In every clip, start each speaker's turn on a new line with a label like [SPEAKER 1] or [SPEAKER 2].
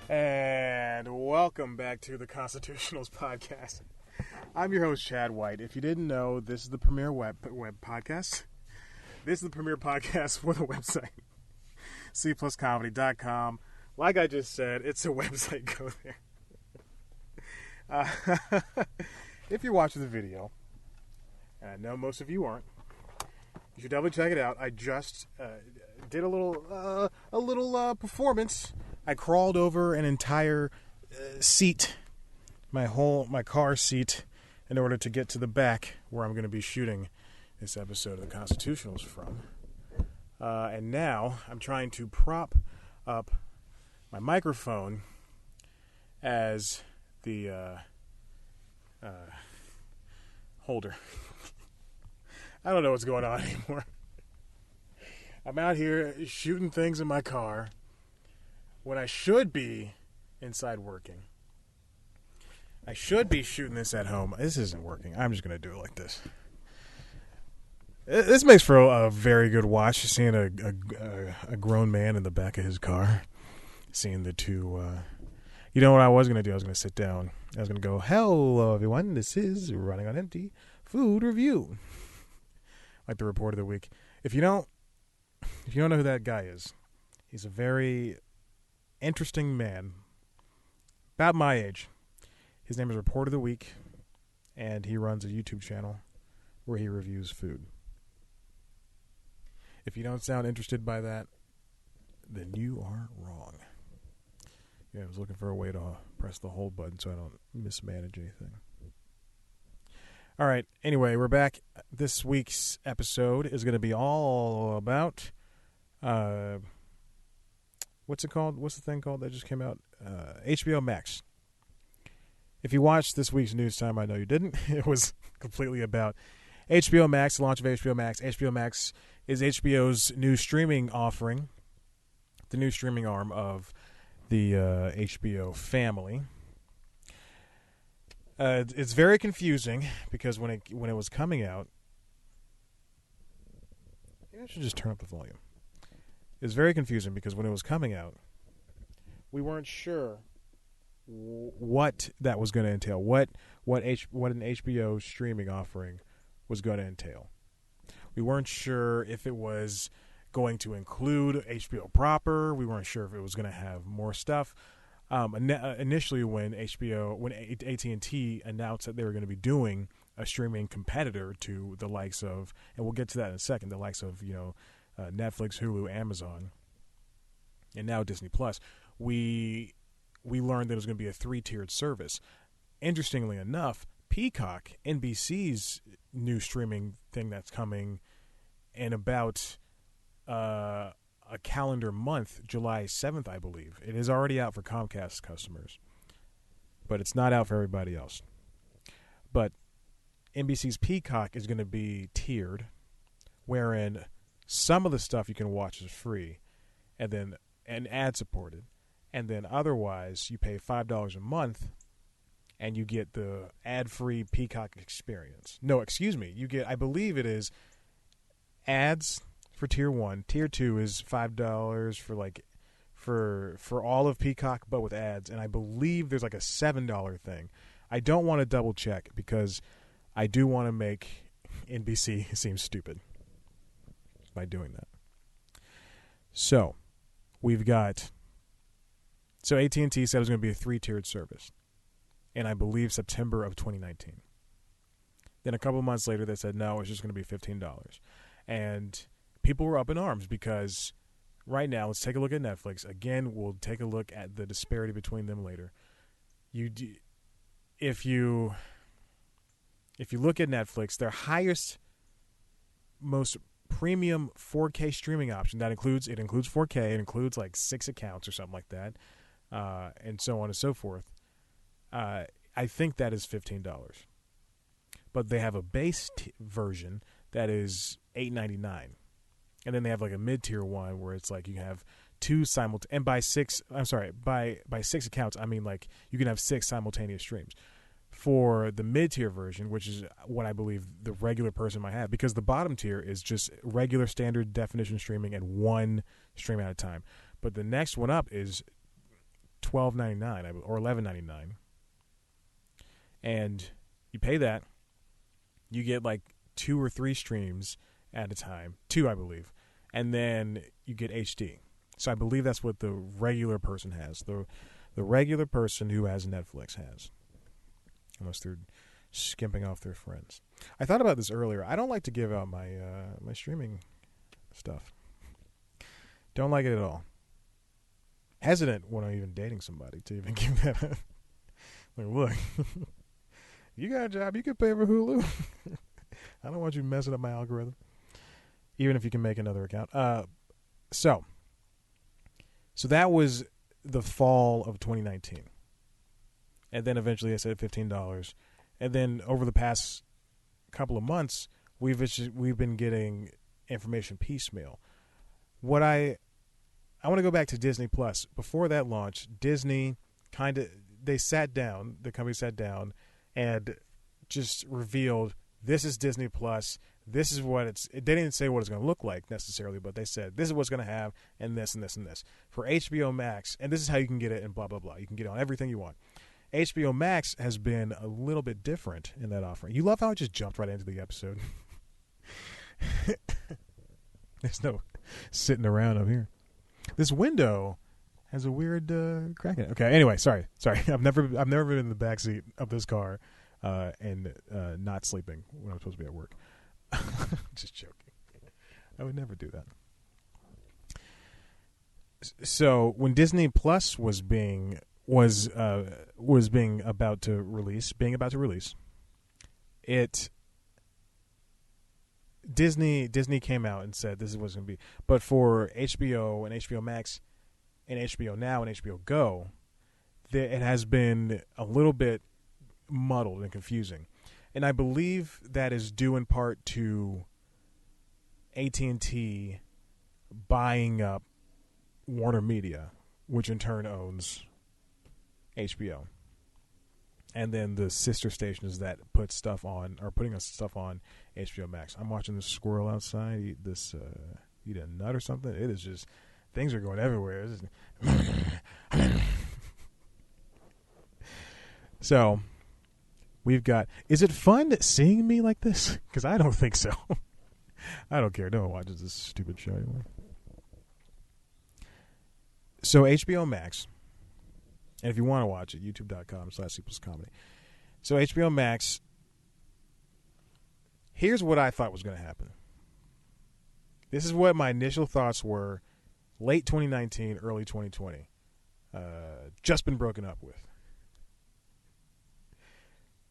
[SPEAKER 1] And welcome back to the Constitutionals podcast. I'm your host, Chad White. If you didn't know, this is the premier web podcast. This is the premier podcast for the website, cpluscomedy.com. Like I just said, it's a website. Go there. If you're watching the video, and I know most of you aren't, you should definitely check it out. I just did a little performance. I crawled over an entire seat, my car seat, in order to get to the back where I'm going to be shooting this episode of the Constitutionals from. And now I'm trying to prop up my microphone as the holder. I don't know what's going on anymore. I'm out here shooting things in my car when I should be inside working. I should be shooting this at home. This isn't working. I'm just going to do it like this. This makes for a very good watch, seeing a grown man in the back of his car. Seeing the two... You know what I was going to do? I was going to sit down. I was going to go, hello, everyone. This is Running on Empty Food Review. Like the report of the week. If you don't know who that guy is, he's a very interesting man, about my age. His name is Report of the Week, and he runs a YouTube channel where he reviews food. If you don't sound interested by that, then you are wrong. Yeah, I was looking for a way to press the hold button so I don't mismanage anything. All right, anyway, we're back. This week's episode is going to be all about... what's it called? What's the thing called that just came out? HBO Max. If you watched this week's News Time, I know you didn't. It was completely about HBO Max, the launch of HBO Max. HBO Max is HBO's new streaming offering, the new streaming arm of the HBO family. It's very confusing because when it was coming out, maybe I should just turn up the volume. It's very confusing because when it was coming out, we weren't sure what that was going to entail, what an HBO streaming offering was going to entail. We weren't sure if it was going to include HBO proper. We weren't sure if it was going to have more stuff. Initially, when AT&T announced that they were going to be doing a streaming competitor to the likes of, and we'll get to that in a second, the likes of Netflix, Hulu, Amazon, and now Disney Plus, we learned that it was going to be a 3-tiered service. Interestingly enough, Peacock, NBC's new streaming thing that's coming in about a calendar month, July 7th, I believe. It is already out for Comcast customers, but it's not out for everybody else. But NBC's Peacock is going to be tiered, wherein some of the stuff you can watch is free and ad-supported. And then otherwise, you pay $5 a month and you get the ad-free Peacock experience. No, excuse me. You get, I believe it is ads for Tier 1. Tier 2 is $5 for all of Peacock, but with ads. And I believe there's like a $7 thing. I don't want to double check because I do want to make NBC seem stupid by doing that. So, AT&T said it was going to be a 3-tiered service, and I believe September of 2019. Then a couple months later, they said, no, it's just going to be $15. And people were up in arms because right now, let's take a look at Netflix. Again, we'll take a look at the disparity between them later. If you look at Netflix, their highest, most premium 4K streaming option, it includes 4K, it includes like 6 accounts or something like that, and so on and so forth. I think that is $15. But they have a base version that is $8.99. And then they have like a mid-tier one where it's like you have two and by 6 accounts, I mean like you can have 6 simultaneous streams. For the mid-tier version, which is what I believe the regular person might have, because the bottom tier is just regular standard definition streaming and one stream at a time. But the next one up is $12.99 or $11.99, and you pay that. You get like 2 or 3 streams at a time, 2 I believe, and then you get HD. So I believe that's what the regular person has. The regular person who has Netflix has, unless they're skimping off their friends. I thought about this earlier. I don't like to give out my my streaming stuff. Don't like it at all. Hesitant when I'm even dating somebody to even give that up. Like, look, you got a job, you can pay for Hulu. I don't want you messing up my algorithm. Even if you can make another account. So that was the fall of 2019. And then eventually I said $15. And then over the past couple of months, we've been getting information piecemeal. What I want to go back to Disney Plus. Before that launch, Disney the company sat down and just revealed, this is Disney Plus. This is what they didn't say what it's going to look like necessarily, but they said this is what's going to have, and this and this and this. For HBO Max, and this is how you can get it, and blah, blah, blah. You can get it on everything you want. HBO Max has been a little bit different in that offering. You love how I just jumped right into the episode. There's no sitting around up here. This window has a weird crack in it. Okay, anyway, sorry. I've never been in the backseat of this car and not sleeping when I'm supposed to be at work. Just joking. I would never do that. So when Disney Plus was being about to release, Disney came out and said this is what's going to be. But for HBO and HBO Max and HBO Now and HBO Go, it has been a little bit muddled and confusing. And I believe that is due in part to AT&T buying up Warner Media, which in turn owns HBO. And then the sister stations that put stuff on are putting us stuff on HBO Max. I'm watching this squirrel outside eat a nut or something. It is just, things are going everywhere. So we've got, is it fun seeing me like this? Because I don't think so. I don't care. No one watches this stupid show anymore. So HBO Max, and if you want to watch it, youtube.com/C+comedy. So HBO Max, here's what I thought was going to happen. This is what my initial thoughts were late 2019, early 2020. Just been broken up with.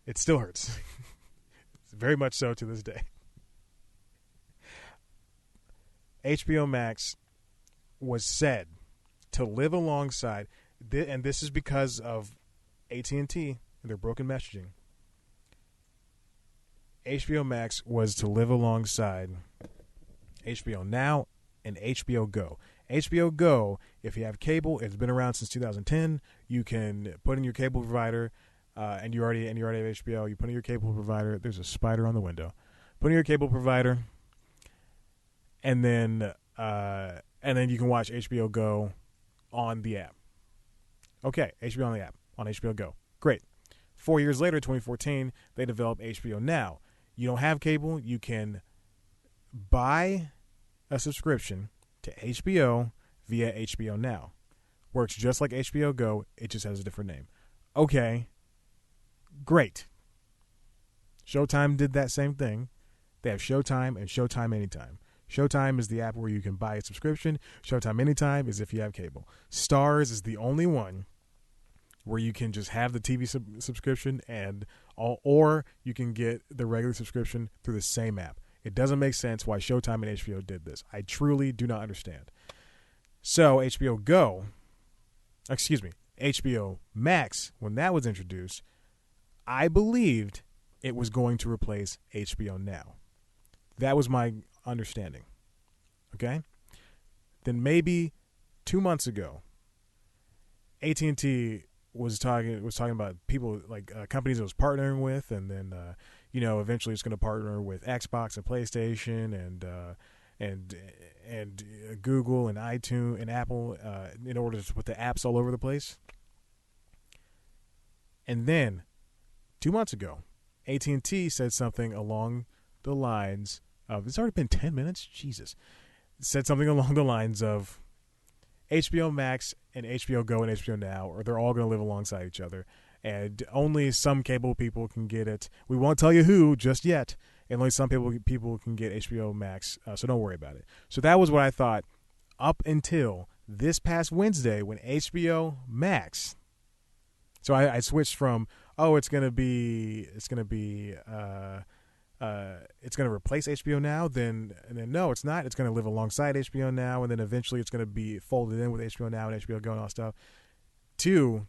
[SPEAKER 1] It still hurts. Very much so to this day. HBO Max was said to live alongside, and this is because of AT&T and their broken messaging. HBO Max was to live alongside HBO Now and HBO Go. HBO Go, if you have cable, it's been around since 2010. You can put in your cable provider, and you already have HBO. You put in your cable provider. There's a spider on the window. Put in your cable provider, and then you can watch HBO Go on the app. Okay, HBO on the app, on HBO Go. Great. 4 years later, 2014, they developed HBO Now. You don't have cable, you can buy a subscription to HBO via HBO Now. Works just like HBO Go, it just has a different name. Okay, great. Showtime did that same thing. They have Showtime and Showtime Anytime. Showtime is the app where you can buy a subscription. Showtime Anytime is if you have cable. Stars is the only one where you can just have the TV subscription or you can get the regular subscription through the same app. It doesn't make sense why Showtime and HBO did this. I truly do not understand. So HBO Max, when that was introduced, I believed it was going to replace HBO Now. That was my understanding. Okay? Then maybe 2 months ago, AT&T was talking about people like companies it was partnering with, and then eventually it's going to partner with Xbox and PlayStation and Google and iTunes and Apple in order to put the apps all over the place. And then 2 months ago, AT&T said something along the lines of, it's already been 10 minutes? Jesus. Said something along the lines of HBO Max and HBO Go and HBO Now, or they're all going to live alongside each other. And only some cable people can get it. We won't tell you who just yet. And only some people can get HBO Max, so don't worry about it. So that was what I thought up until this past Wednesday when HBO Max. So I switched from it's going to replace HBO Now. Then no, it's not. It's going to live alongside HBO Now, and then eventually it's going to be folded in with HBO Now and HBO Go and all that stuff. Two,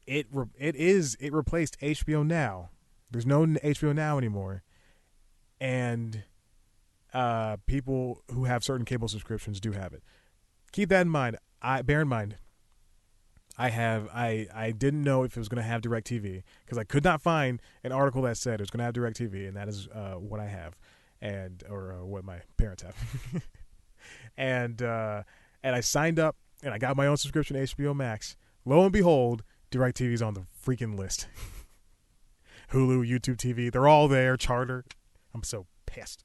[SPEAKER 1] it replaced HBO Now. There's no HBO Now anymore, and people who have certain cable subscriptions do have it. Keep that in mind. Bear in mind, I didn't know if it was going to have DirecTV because I could not find an article that said it was going to have DirecTV, and that is what I have, or what my parents have. and I signed up and I got my own subscription to HBO Max. Lo and behold, DirecTV's on the freaking list. Hulu, YouTube TV, they're all there. Charter. I'm so pissed.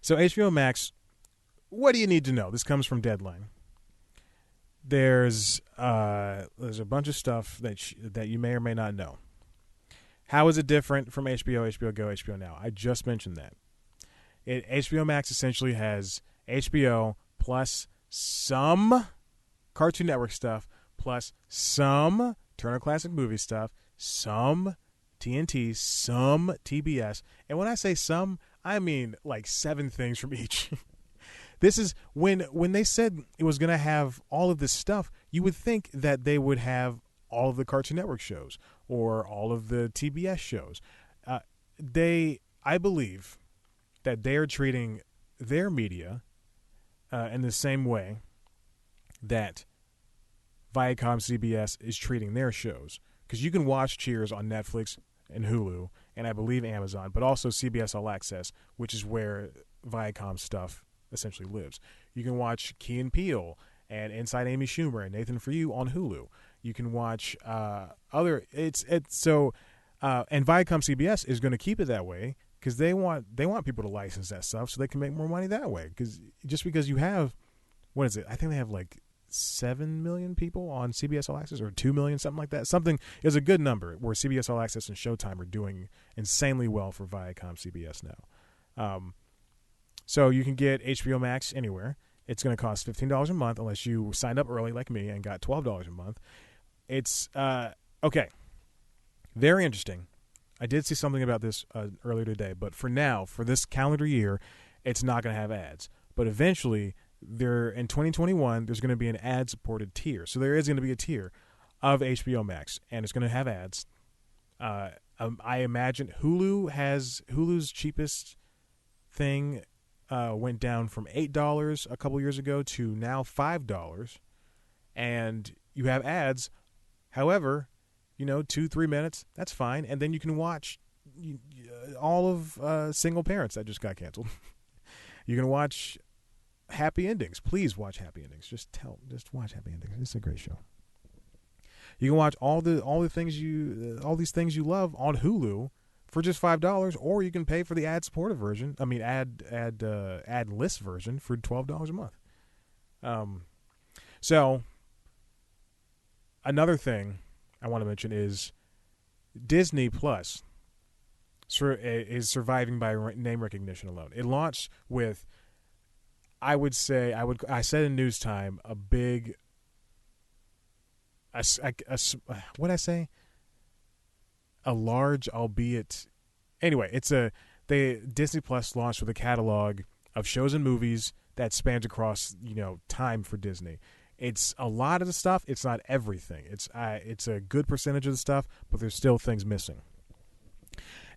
[SPEAKER 1] So HBO Max, what do you need to know? This comes from Deadline. There's a bunch of stuff that you may or may not know. How is it different from HBO, HBO Go, HBO Now? I just mentioned that. HBO Max essentially has HBO plus some Cartoon Network stuff, plus some Turner Classic Movie stuff, some TNT, some TBS. And when I say some, I mean like 7 things from each. This is when they said it was going to have all of this stuff, you would think that they would have all of the Cartoon Network shows or all of the TBS shows. I believe that they are treating their media in the same way that Viacom CBS is treating their shows. Because you can watch Cheers on Netflix and Hulu, and I believe Amazon, but also CBS All Access, which is where Viacom stuff essentially lives. You can watch Key and Peele and Inside Amy Schumer and Nathan For You on Hulu. You can watch and Viacom CBS is going to keep it that way because they want people to license that stuff so they can make more money that way. Because just because you have, what is it? I think they have like 7 million people on CBS All Access or 2 million, something like that. Something is a good number where CBS All Access and Showtime are doing insanely well for Viacom CBS now. So you can get HBO Max anywhere. It's going to cost $15 a month unless you signed up early like me and got $12 a month. It's okay. Very interesting. I did see something about this earlier today, but for now, for this calendar year, it's not going to have ads. But eventually, in 2021, there's going to be an ad-supported tier. So there is going to be a tier of HBO Max, and it's going to have ads. I imagine Hulu's cheapest thing went down from $8 a couple years ago to now $5, and you have ads. However, 2-3 minutes, that's fine, and then you can watch all of Single Parents that just got canceled. You can watch Happy Endings. Please watch Happy Endings. Just watch Happy Endings. It's a great show. You can watch all these things you love on Hulu for just $5, or you can pay for the ad-supported version. I mean, ad list version for $12 a month. So another thing I want to mention is Disney Plus is surviving by name recognition alone. It launched with, I said in news time, a big, what'd I say? A large, albeit, anyway, Disney Plus launched with a catalog of shows and movies that spans across, time for Disney. It's a lot of the stuff. It's not everything. It's a good percentage of the stuff, but there's still things missing.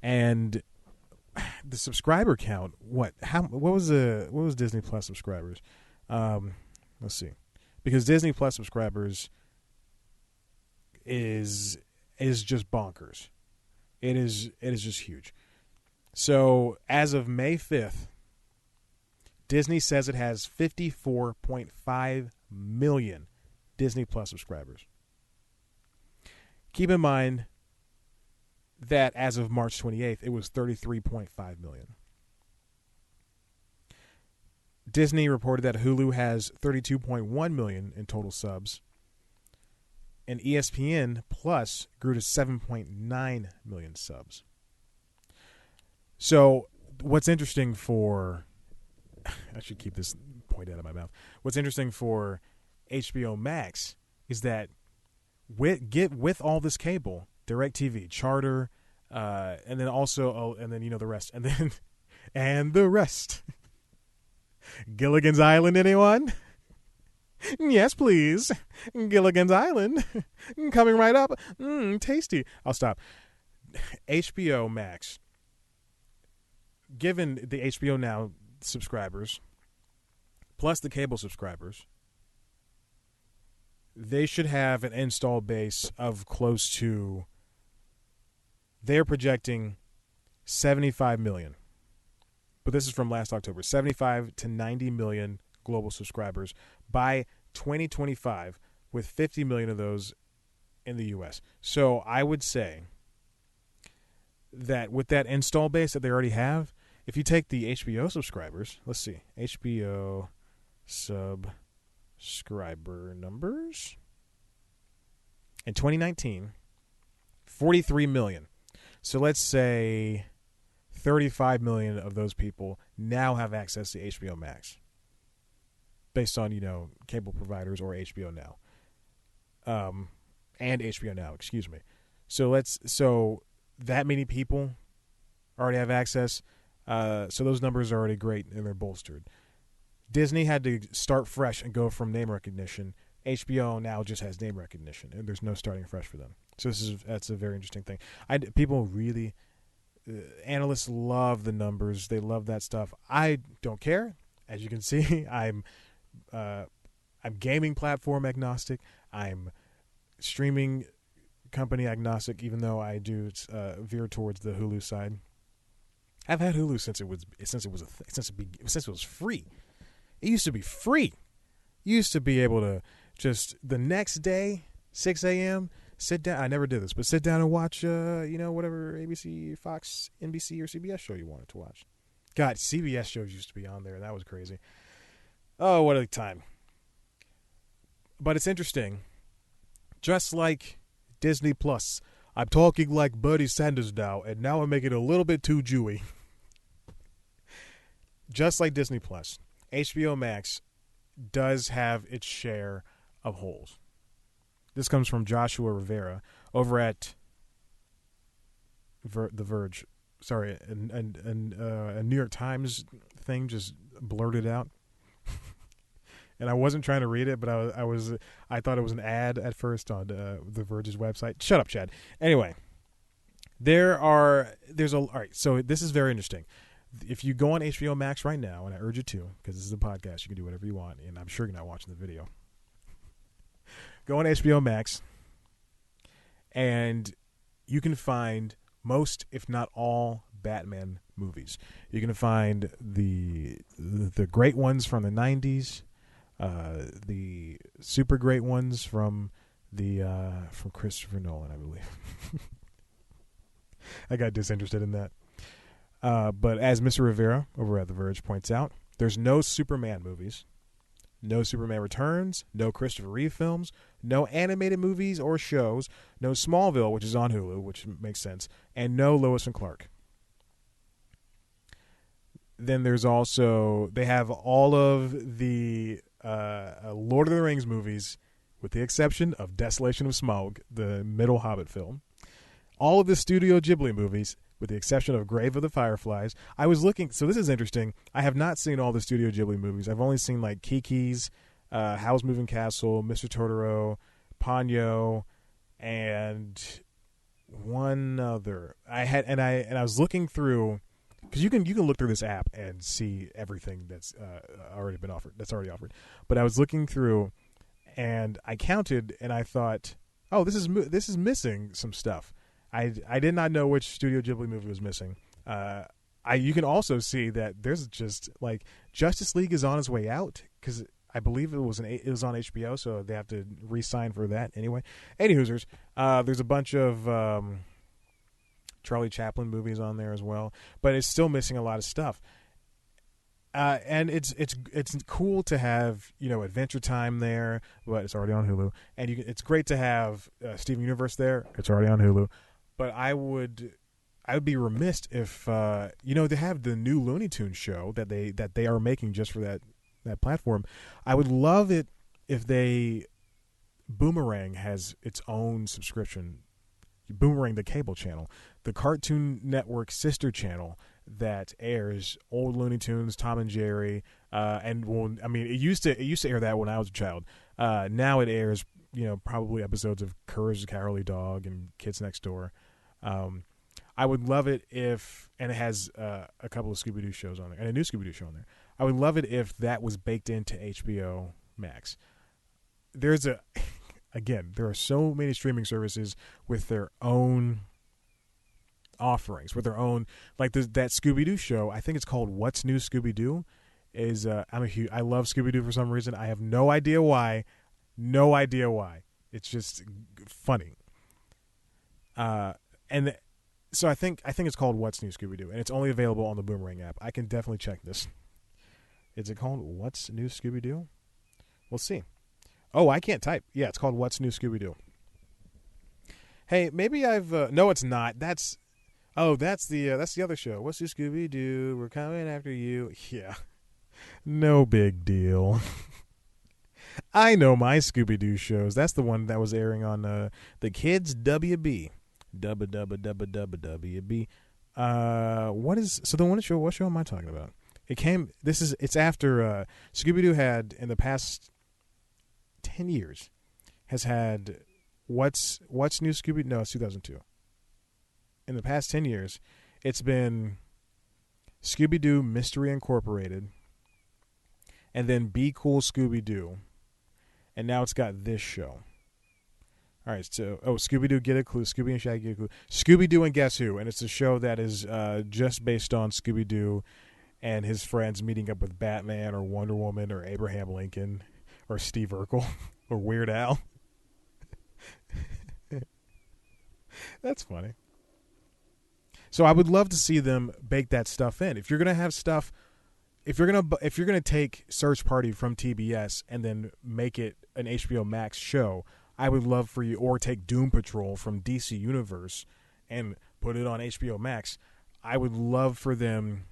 [SPEAKER 1] And the subscriber count, what was Disney Plus subscribers? Let's see, because Disney Plus subscribers is just bonkers. It is just huge. So as of May 5th, Disney says it has 54.5 million Disney Plus subscribers. Keep in mind that as of March 28th, it was 33.5 million. Disney reported that Hulu has 32.1 million in total subs, and ESPN Plus grew to 7.9 million subs. So what's interesting for... I should keep this point out of my mouth. What's interesting for HBO Max is that with all this cable, DirecTV, Charter, and then also, and then the rest, and then and the rest. Gilligan's Island, anyone? Yes, please. Gilligan's Island, coming right up. Tasty. I'll stop. HBO Max, given the HBO Now subscribers plus the cable subscribers, they should have an install base of close to, they're projecting 75 million. But this is from last October. 75 to 90 million global subscribers by 2025, with 50 million of those in the U.S. So I would say that with that install base that they already have, if you take the HBO subscribers, let's see, HBO subscriber numbers. In 2019, 43 million. So let's say 35 million of those people now have access to HBO Max, based on, cable providers or HBO Now. And HBO Now, excuse me. So that many people already have access. So those numbers are already great and they're bolstered. Disney had to start fresh and go from name recognition. HBO now just has name recognition, and there's no starting fresh for them. So that's a very interesting thing. People really, analysts love the numbers. They love that stuff. I don't care. As you can see, I'm gaming platform agnostic. I'm streaming company agnostic, even though I do veer towards the Hulu side. I've had Hulu since it was free. It used to be free. You used to be able to just the next day, 6 a.m., sit down. I never did this, but sit down and watch, whatever ABC, Fox, NBC, or CBS show you wanted to watch. God, CBS shows used to be on there, and that was crazy. Oh, what a time. But it's interesting. Just like Disney Plus, I'm talking like Bernie Sanders now, and now I'm making it a little bit too Jewy. Just like Disney Plus, HBO Max does have its share of holes. This comes from Joshua Rivera over at The Verge. Sorry, and a New York Times thing just blurted out. And I wasn't trying to read it, but I thought it was an ad at first on The Verge's website. Shut up, Chad. Anyway, all right, so this is very interesting. If you go on HBO Max right now, and I urge you to, because this is a podcast, you can do whatever you want, and I'm sure you're not watching the video. Go on HBO Max, and you can find most, if not all, Batman movies. You can find the great ones from the 90s, the super great ones from Christopher Nolan, I believe. I got disinterested in that. But as Mr. Rivera over at The Verge points out, there's no Superman movies, no Superman Returns, no Christopher Reeve films, no animated movies or shows, no Smallville, which is on Hulu, which makes sense, and no Lois and Clark. Then there's also, they have all of the Lord of the Rings movies, with the exception of Desolation of Smaug, the middle Hobbit film. All of the Studio Ghibli movies, with the exception of Grave of the Fireflies. I was looking, so this is interesting. I have not seen all the Studio Ghibli movies. I've only seen like Kiki's, Howl's Moving Castle, Mr. Totoro, Ponyo, and one other. I was looking through, because you can look through this app and see everything that's already offered. But I was looking through, and I counted, and I thought, oh, this is missing some stuff. I did not know which Studio Ghibli movie was missing. You can also see that there's just like Justice League is on its way out, because I believe it was on HBO, so they have to re-sign for that anyway. Any Hoosers, there's a bunch of Charlie Chaplin movies on there as well, but it's still missing a lot of stuff. And it's cool to have Adventure Time there, but it's already on Hulu. And it's great to have Steven Universe there. It's already on Hulu. But I would be remiss if they have the new Looney Tunes show that they are making just for that platform. I would love it if Boomerang has its own subscription. Boomerang, the cable channel, the Cartoon Network sister channel that airs old Looney Tunes, Tom and Jerry, it used to air that when I was a child. Now it airs probably episodes of Courage the Cowardly Dog and Kids Next Door. I would love it if, and it has a couple of Scooby-Doo shows on there and a new Scooby-Doo show on there. I would love it if that was baked into HBO Max. There are so many streaming services with their own offerings, with their own, like that Scooby-Doo show. I think it's called What's New Scooby-Doo. I love Scooby-Doo for some reason. I have no idea why. No idea why. It's just funny. So I think it's called What's New Scooby-Doo, and it's only available on the Boomerang app. I can definitely check this. Is it called What's New Scooby-Doo? We'll see. Oh, I can't type. Yeah, it's called What's New Scooby-Doo. Hey, maybe I've no, it's not. That's the other show. What's New Scooby-Doo? We're coming after you. Yeah, no big deal. I know my Scooby-Doo shows. That's the one that was airing on the Kids WB. WB. What show am I talking about? It's after Scooby-Doo had in the past 10 years has had What's New Scooby? No, it's 2002. In the past 10 years, it's been Scooby-Doo Mystery Incorporated, and then Be Cool Scooby-Doo, and now it's got this show. All right, so Scooby-Doo Get a Clue, Scooby and Shaggy Get a Clue, Scooby-Doo and Guess Who, and it's a show that is just based on Scooby-Doo and his friends meeting up with Batman or Wonder Woman or Abraham Lincoln or Steve Urkel or Weird Al. That's funny. So I would love to see them bake that stuff in. If you're gonna have stuff, if you're gonna take Search Party from TBS and then make it an HBO Max show, I would love for you, or take Doom Patrol from DC Universe and put it on HBO Max. I would love for them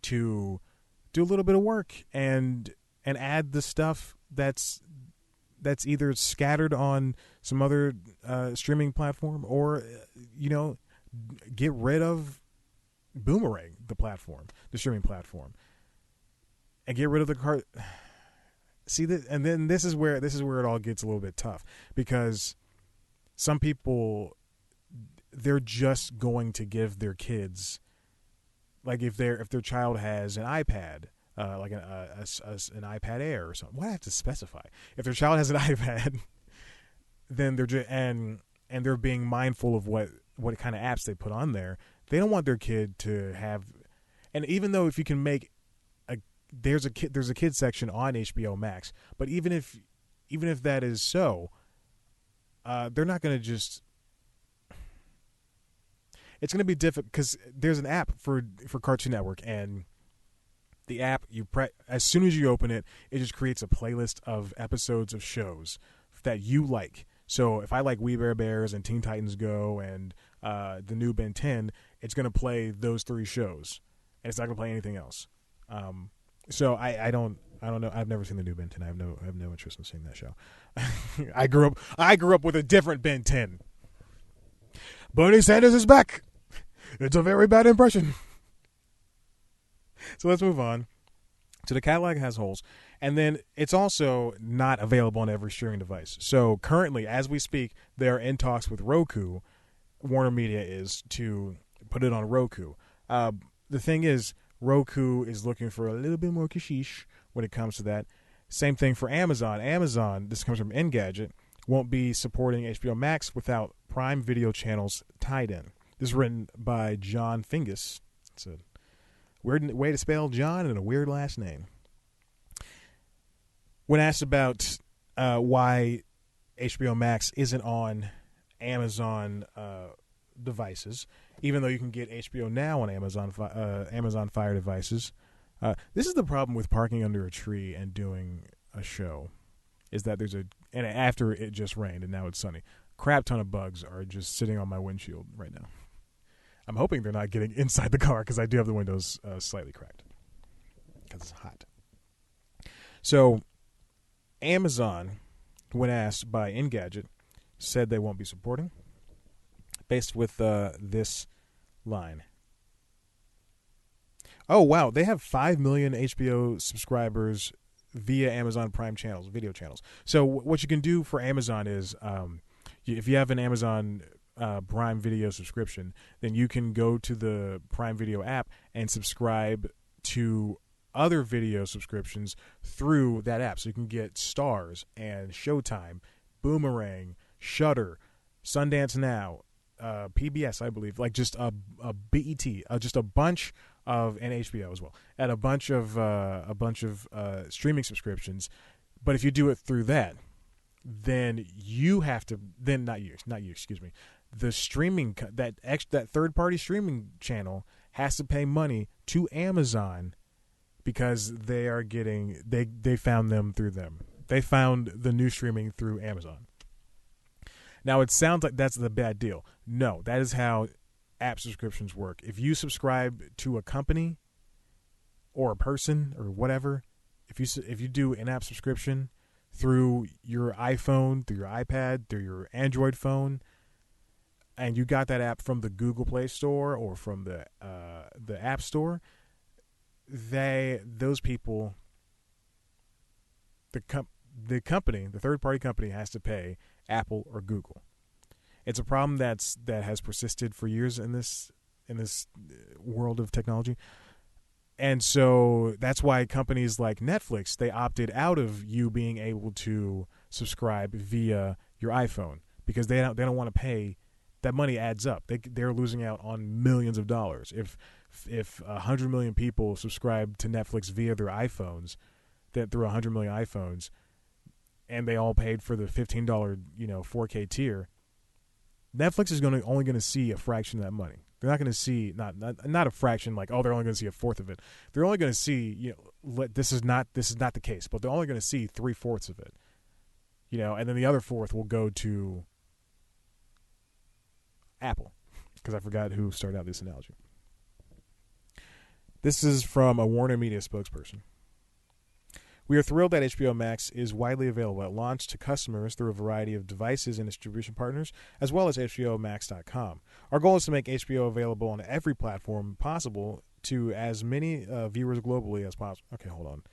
[SPEAKER 1] to do a little bit of work and add the stuff that's either scattered on some other streaming platform, or get rid of Boomerang, the streaming platform, and get rid of the See that, and then this is where it all gets a little bit tough, because some people, they're just going to give their kids, like if their child has an iPad, like an iPad Air or something. Why do I have to specify? If their child has an iPad, then they're being mindful of what kind of apps they put on there. They don't want their kid to have, and even though if you can make there's a kid section on HBO Max, but even if that is so, they're not going to just. It's going to be difficult because there's an app for Cartoon Network, and the app as soon as you open it, it just creates a playlist of episodes of shows that you like. So if I like We Bare Bears and Teen Titans Go and the new Ben 10, it's going to play those 3 shows, and it's not going to play anything else. So I don't know. I've never seen the new Ben 10. I have no interest in seeing that show. I grew up with a different Ben 10. Bernie Sanders is back. It's a very bad impression. So let's move on. So the catalog has holes, and then it's also not available on every streaming device. So currently, as we speak, they're in talks with Roku. Warner Media is to put it on Roku. The thing is, Roku is looking for a little bit more cashish when it comes to that. Same thing for Amazon. Amazon, this comes from Engadget, won't be supporting HBO Max without Prime Video channels tied in. This is written by John Fingus. It's a weird way to spell John and a weird last name. When asked about why HBO Max isn't on Amazon devices, even though you can get HBO Now on Amazon Fire devices, this is the problem with parking under a tree and doing a show, is that and after it just rained and now it's sunny, crap ton of bugs are just sitting on my windshield right now. I'm hoping they're not getting inside the car because I do have the windows slightly cracked because it's hot. So Amazon, when asked by Engadget, said they won't be supporting, based with this line. Oh, wow. They have 5 million HBO subscribers via Amazon Prime channels, video channels. So what you can do for Amazon is, if you have an Amazon Prime Video subscription, then you can go to the Prime Video app and subscribe to other video subscriptions through that app. So you can get Stars and Showtime, Boomerang, Shudder, Sundance Now, PBS, I believe, like just a BET, just a bunch of, and HBO as well, and a bunch of streaming subscriptions. But if you do it through that, then you have to, then not you, excuse me, the streaming, that third party streaming channel has to pay money to Amazon because they are getting, they found them through them. They found the new streaming through Amazon. Now, it sounds like that's the bad deal. No, that is how app subscriptions work. If you subscribe to a company or a person or whatever, if you do an app subscription through your iPhone, through your iPad, through your Android phone, and you got that app from the Google Play Store or from the App Store, those people, the company, the third party company, has to pay Apple or Google. It's a problem that has persisted for years in this world of technology. And so that's why companies like Netflix, they opted out of you being able to subscribe via your iPhone because they don't want to pay. That money adds up. They're losing out on millions of dollars. If 100 million people subscribe to Netflix via their iPhones, that through 100 million iPhones, and they all paid for the $15 4K tier, Netflix is only going to see a fraction of that money. They're not going to see not a fraction, like, oh, they're only going to see a fourth of it. They're only going to see, this is not the case, but they're only going to see 3/4 of it. And then the other fourth will go to Apple, because I forgot who started out this analogy. This is from a Warner Media spokesperson. We are thrilled that HBO Max is widely available at launch to customers through a variety of devices and distribution partners, as well as HBOMax.com. Our goal is to make HBO available on every platform possible to as many viewers globally as possible. Okay, hold on.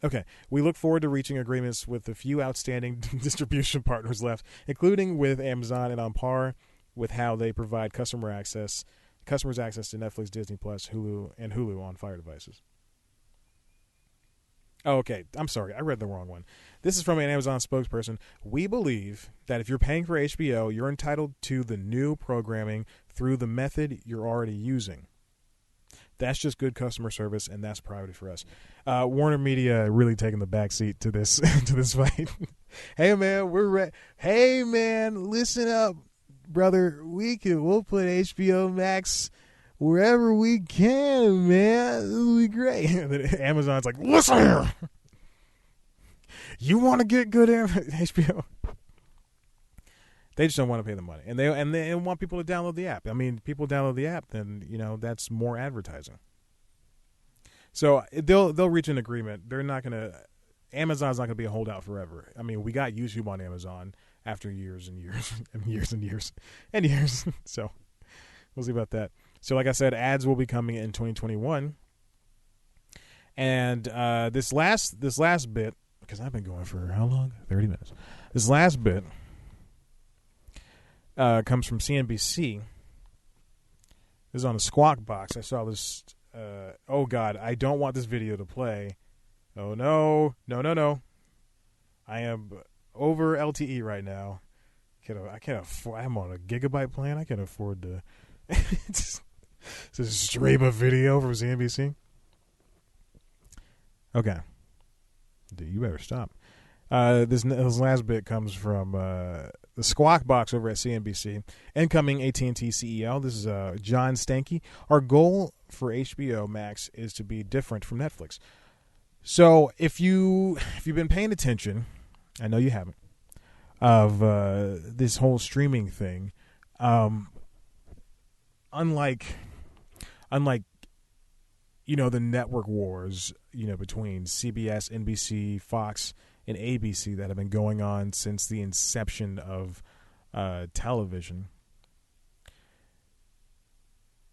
[SPEAKER 1] Okay, we look forward to reaching agreements with the few outstanding distribution partners left, including with Amazon, and on par with how they provide customers access to Netflix, Disney Plus, Hulu on Fire devices. Oh, okay. I'm sorry. I read the wrong one. This is from an Amazon spokesperson. We believe that if you're paying for HBO, you're entitled to the new programming through the method you're already using. That's just good customer service, and that's a priority for us. Warner Media really taking the backseat to this to this fight. Hey man, Hey man, listen up, brother. We'll put HBO Max wherever we can, man. This will be great. And then Amazon's like, listen here. You want to get good HBO? They just don't want to pay the money, and they want people to download the app. I mean, people download the app, then that's more advertising. So they'll reach an agreement. They're not gonna. Amazon's not gonna be a holdout forever. I mean, we got YouTube on Amazon after years and years and years and years and years. So we'll see about that. So, like I said, ads will be coming in 2021, and this last bit, because I've been going for how long? 30 minutes. This last bit comes from CNBC. This is on a Squawk Box. I saw this. Oh God, I don't want this video to play. Oh no. I am over LTE right now. I can't afford. I'm on a gigabyte plan. I can't afford to. To stream a video from CNBC. Okay. Dude, you better stop. This last bit comes from the Squawk Box over at CNBC. Incoming AT&T CEO. This is John Stankey. Our goal for HBO Max is to be different from Netflix. So if you've been paying attention, I know you haven't, of this whole streaming thing, unlike the network wars between CBS, NBC, Fox, and ABC that have been going on since the inception of television,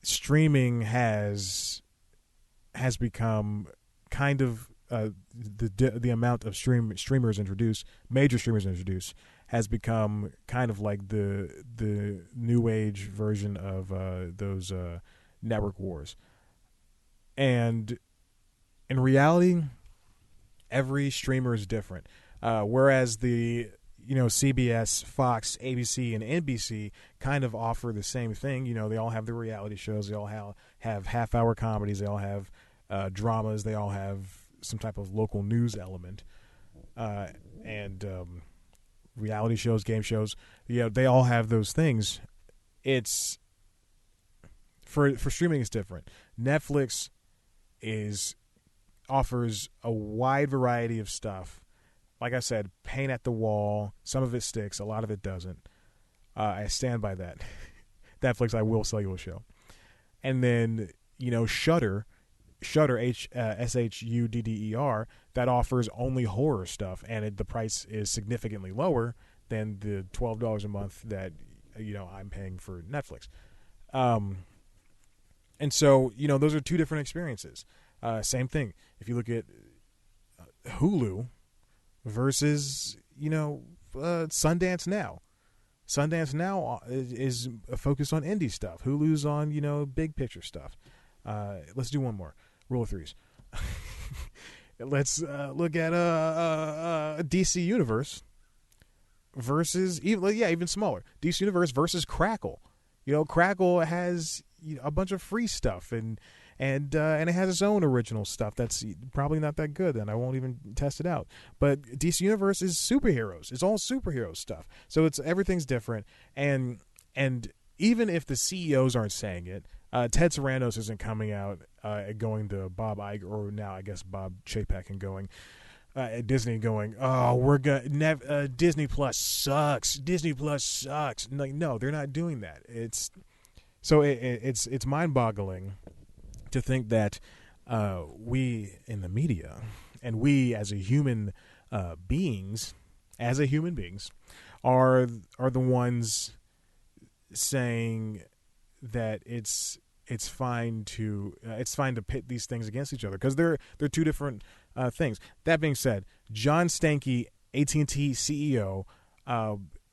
[SPEAKER 1] streaming has become kind of the amount of streamers introduced, major streamers introduced, has become kind of like the new age version of those network wars. And in reality, every streamer is different. Whereas the CBS, Fox, ABC, and NBC kind of offer the same thing. They all have their reality shows. They all have half-hour comedies. They all have dramas. They all have some type of local news element, and reality shows, game shows. They all have those things. It's for streaming. It's different. Netflix offers a wide variety of stuff. Like I said, paint at the wall. Some of it sticks. A lot of it doesn't. I stand by that. Netflix, I will sell you a show. And then Shudder, SHUDDER, that offers only horror stuff, and the price is significantly lower than the $12 a month that I'm paying for Netflix. And so those are two different experiences. Same thing. If you look at Hulu versus Sundance Now. Sundance Now is focused on indie stuff. Hulu's on big picture stuff. Let's do one more. Rule of threes. Let's look at DC Universe versus even smaller. DC Universe versus Crackle. Crackle has a bunch of free stuff and it has its own original stuff that's probably not that good, and I won't even test it out. But DC Universe is superheroes. It's all superhero stuff. So everything's different, and even if the CEOs aren't saying it, Ted Sarandos isn't coming out going to Bob Iger, or now I guess Bob Chapek, and going at Disney, going, oh, we're gonna Disney Plus sucks. Disney Plus sucks. Like, no, they're not doing that. It's mind-boggling to think that we in the media and we as a human beings are the ones saying that it's fine to pit these things against each other, because they're two different things. That being said, John Stankey, AT&T CEO,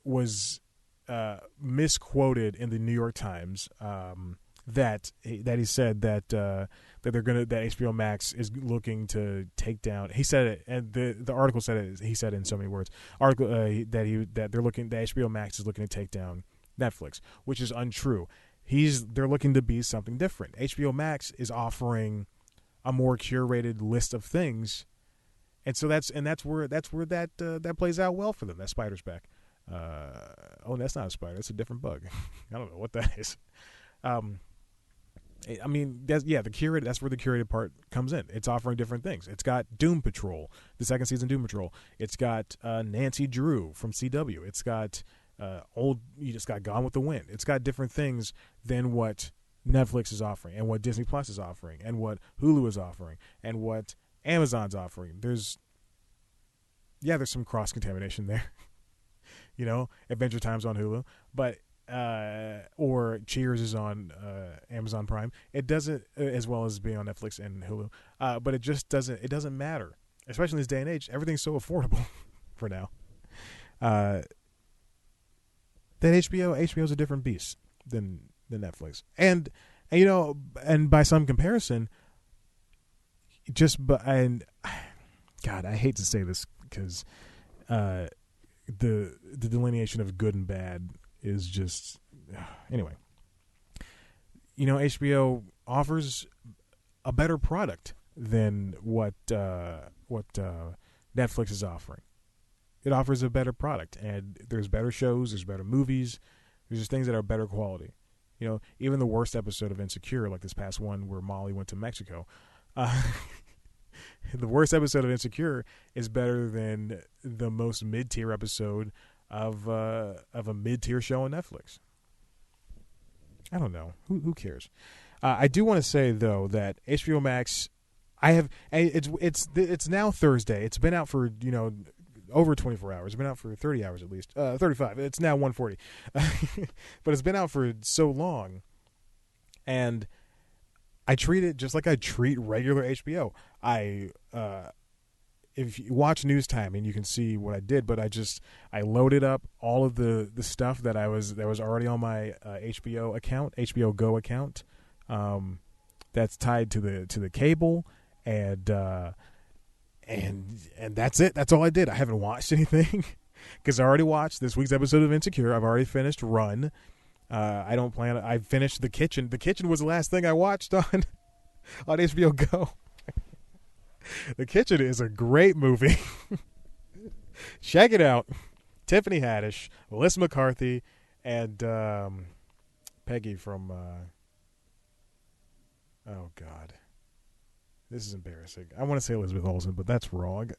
[SPEAKER 1] was misquoted in the New York Times that he said that HBO Max is looking to take down. He said it, and the article said it. He said it in so many words. That HBO Max is looking to take down Netflix, which is untrue. They're looking to be something different. HBO Max is offering a more curated list of things, and so that's where that plays out well for them. That spider's back. That's not a spider. That's a different bug. I don't know what that is. I mean, the curated. That's where the curated part comes in. It's offering different things. It's got Doom Patrol, the second season Doom Patrol. It's got Nancy Drew from CW. It's got you just got Gone with the Wind. It's got different things than what Netflix is offering, and what Disney Plus is offering, and what Hulu is offering, and what Amazon's offering. There's some cross contamination there. Adventure Time's on Hulu, but or Cheers is on Amazon Prime. It doesn't, as well as being on Netflix and Hulu. But it just doesn't. It doesn't matter, especially in this day and age. Everything's so affordable for now. That HBO's a different beast than Netflix, and by some comparison, God, I hate to say this because the delineation of good and bad is just anyway. HBO offers a better product than what Netflix is offering. It offers a better product, and there's better shows, there's better movies, there's just things that are better quality. You know, even the worst episode of Insecure, like this past one where Molly went to Mexico, the worst episode of Insecure is better than the most mid-tier episode of a mid-tier show on Netflix. I don't know. Who cares? I do want to say though that HBO Max, it's now Thursday. It's been out for over 24 hours. It's been out for 30 hours at least. 35. It's now 1:40. But it's been out for so long, and I treat it just like I treat regular HBO. If you watch News Time, and you can see what I did, but I loaded up all of the stuff that was already on my HBO account, HBO Go account, that's tied to the cable, and that's it. That's all I did. I haven't watched anything because I already watched this week's episode of Insecure. I've already finished Run. I don't plan. I finished The Kitchen. The Kitchen was the last thing I watched on HBO Go. The Kitchen is a great movie. Check it out. Tiffany Haddish, Melissa McCarthy, and Peggy from. Oh God, this is embarrassing. I want to say Elizabeth Olsen, but that's wrong.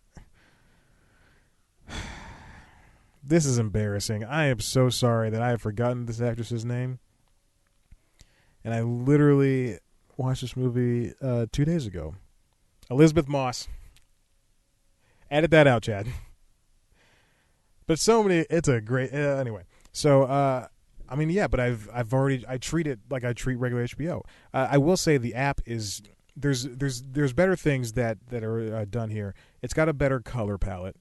[SPEAKER 1] This is embarrassing. I am so sorry that I have forgotten this actress's name. And I literally watched this movie 2 days ago. Elizabeth Moss. Edit that out, Chad. But it's a great, anyway. So, but I treat it like I treat regular HBO. I will say the app is, there's better things that are done here. It's got a better color palette.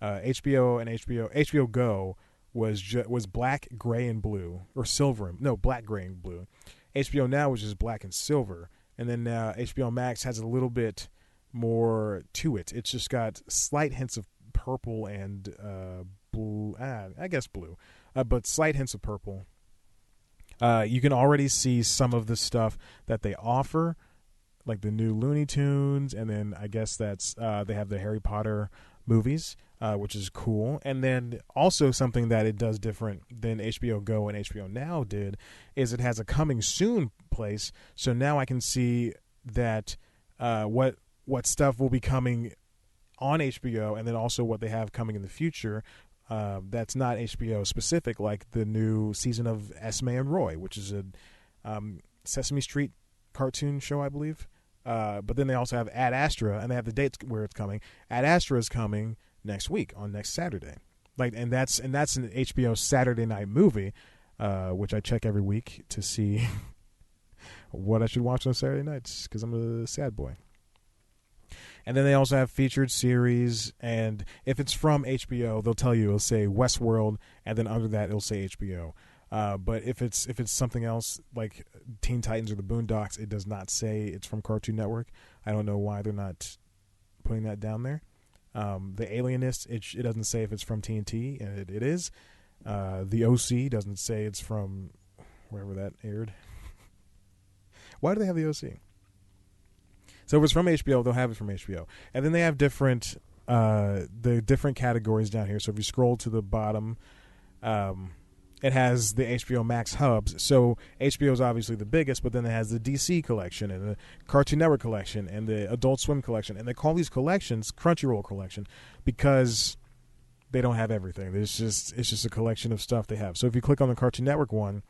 [SPEAKER 1] HBO Go was black, gray, and blue, or silver. No, black, gray, and blue. HBO Now was just black and silver, and then HBO Max has a little bit more to it. It's just got slight hints of purple and blue. I guess blue, but slight hints of purple. You can already see some of the stuff that they offer, like the new Looney Tunes, and then I guess that's they have the Harry Potter movies, which is cool. And then also something that it does different than HBO Go and HBO Now did is it has a coming soon place. So now I can see that what stuff will be coming on HBO, and then also what they have coming in the future that's not HBO specific, like the new season of Esme and Roy, which is a Sesame Street cartoon show, I believe. But then they also have Ad Astra, and they have the dates where it's coming. Ad Astra is coming next week on next Saturday, and that's an HBO Saturday night movie, which I check every week to see what I should watch on Saturday nights because I'm a sad boy. And then they also have featured series, and if it's from HBO, they'll tell you, it'll say Westworld, and then under that it'll say HBO. But if it's something else like Teen Titans or the Boondocks, it does not say it's from Cartoon Network. I don't know why they're not putting that down there. The Alienist, it doesn't say if it's from TNT, and it is. The OC doesn't say it's from wherever that aired. Why do they have the OC? So if it's from HBO, they'll have it from HBO. And then they have different categories down here. So if you scroll to the bottom, it has the HBO Max Hubs. So HBO is obviously the biggest, but then it has the DC collection and the Cartoon Network collection and the Adult Swim collection. And they call these collections Crunchyroll collection because they don't have everything. It's just a collection of stuff they have. So if you click on the Cartoon Network one,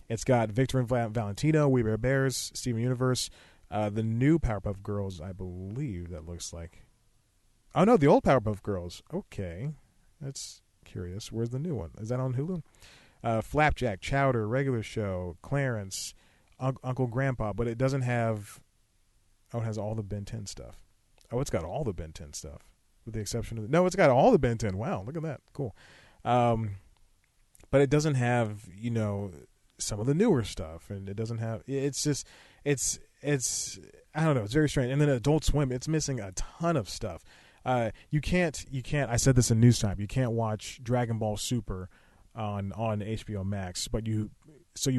[SPEAKER 1] it's got Victor and Valentino, We Bare Bears, Steven Universe, the new Powerpuff Girls, I believe that looks like. Oh, no, the old Powerpuff Girls. Okay. That's curious. Where's the new one? Is that on Hulu? Flapjack, Chowder, Regular Show, Clarence, Uncle Grandpa, but it doesn't have... Oh, it has all the Ben 10 stuff. Oh, it's got all the Ben 10 stuff, with the exception of... No, it's got all the Ben 10. Wow, look at that. Cool. But it doesn't have, some of the newer stuff, and it doesn't have... It's just... It's I don't know. It's very strange. And then Adult Swim, it's missing a ton of stuff. You can't. I said this in News Time. You can't watch Dragon Ball Super on HBO Max, but you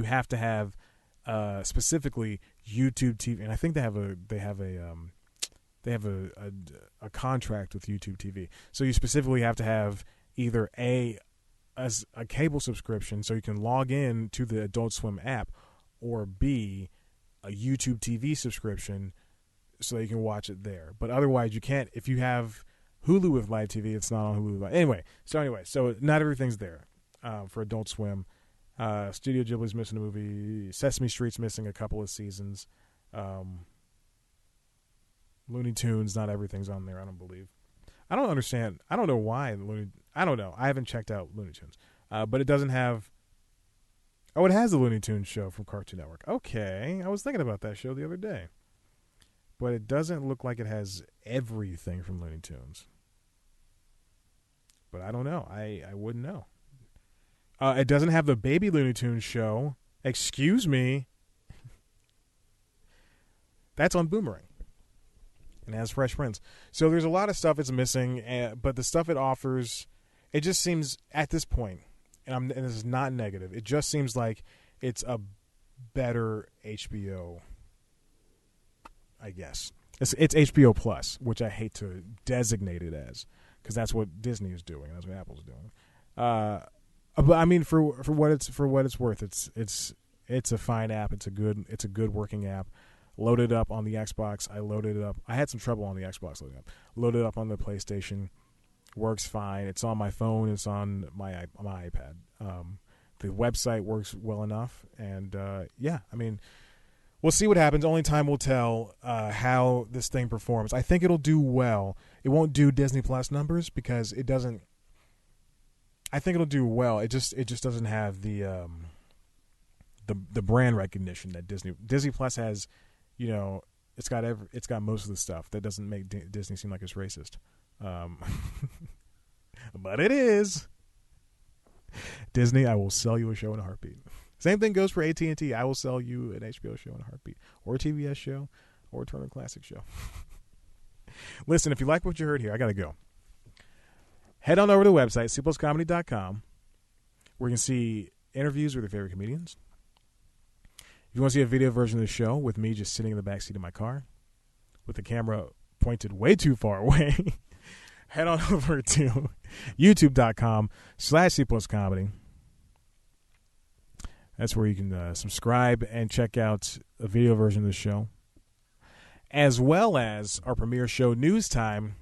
[SPEAKER 1] have to have specifically YouTube TV, and I think they have they have a contract with YouTube TV. So you specifically have to have either as a cable subscription so you can log in to the Adult Swim app, or B, a YouTube TV subscription so you can watch it there. But otherwise you can't. If you have Hulu with live TV, it's not on Hulu. Anyway, so not everything's there for Adult Swim. Studio Ghibli's missing a movie. Sesame Street's missing a couple of seasons. Looney Tunes, not everything's on there, I don't believe. I don't understand. I don't know why. I don't know. I haven't checked out Looney Tunes. But it doesn't have... Oh, it has the Looney Tunes show from Cartoon Network. Okay. I was thinking about that show the other day. But it doesn't look like it has everything from Looney Tunes. But I don't know. I wouldn't know. It doesn't have the Baby Looney Tunes show. Excuse me. That's on Boomerang. And has Fresh Prince. So there's a lot of stuff it's missing, but the stuff it offers, it just seems at this point, and this is not negative, it just seems like it's a better HBO, I guess. It's HBO Plus, which I hate to designate it as, because that's what Disney is doing, that's what Apple's doing. But I mean, for what it's worth, it's a fine app. It's a good working app. Loaded up on the Xbox. I loaded it up. I had some trouble on the Xbox loading up. Loaded up on the PlayStation. Works fine. It's on my phone. It's on my iPad. The website works well enough. And, yeah, I mean, we'll see what happens. Only time will tell how this thing performs. I think it'll do well. It won't do Disney Plus numbers because it doesn't. I think it'll do well. It just doesn't have the brand recognition that Disney Plus has. You know, it's got most of the stuff that doesn't make Disney seem like it's racist, but it is. Disney, I will sell you a show in a heartbeat. Same thing goes for AT&T. I will sell you an HBO show in a heartbeat, or a TBS show, or a Turner Classic show. Listen, if you like what you heard here, I gotta go. Head on over to the website cpluscomedy.com, where you can see interviews with your favorite comedians. If you want to see a video version of the show with me just sitting in the backseat of my car with the camera pointed way too far away, head on over to youtube.com/cpluscomedy. That's where you can subscribe and check out a video version of the show, as well as our premiere show, News Time.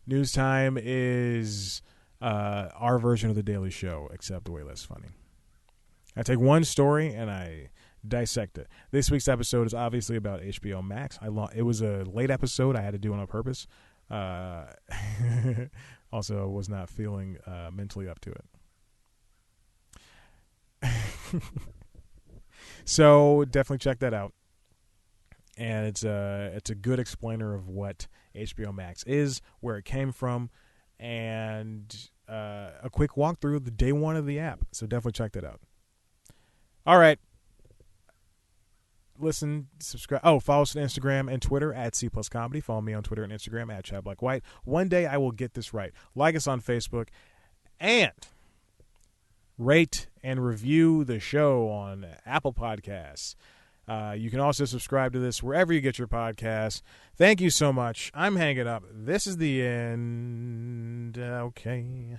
[SPEAKER 1] News Time is our version of The Daily Show, except way less funny. I take one story and I dissect it. This week's episode is obviously about HBO Max. It was a late episode. I had to do it on purpose. Also, I was not feeling mentally up to it. So definitely check that out. And it's a good explainer of what HBO Max is, where it came from, and a quick walkthrough of the day one of the app. So definitely check that out. All right. Listen, subscribe. Oh, follow us on Instagram and Twitter at @CPlusComedy. Follow me on Twitter and Instagram at @ChadBlackWhite. One day I will get this right. Like us on Facebook and rate and review the show on Apple Podcasts. You can also subscribe to this wherever you get your podcasts. Thank you so much. I'm hanging up. This is the end. Okay.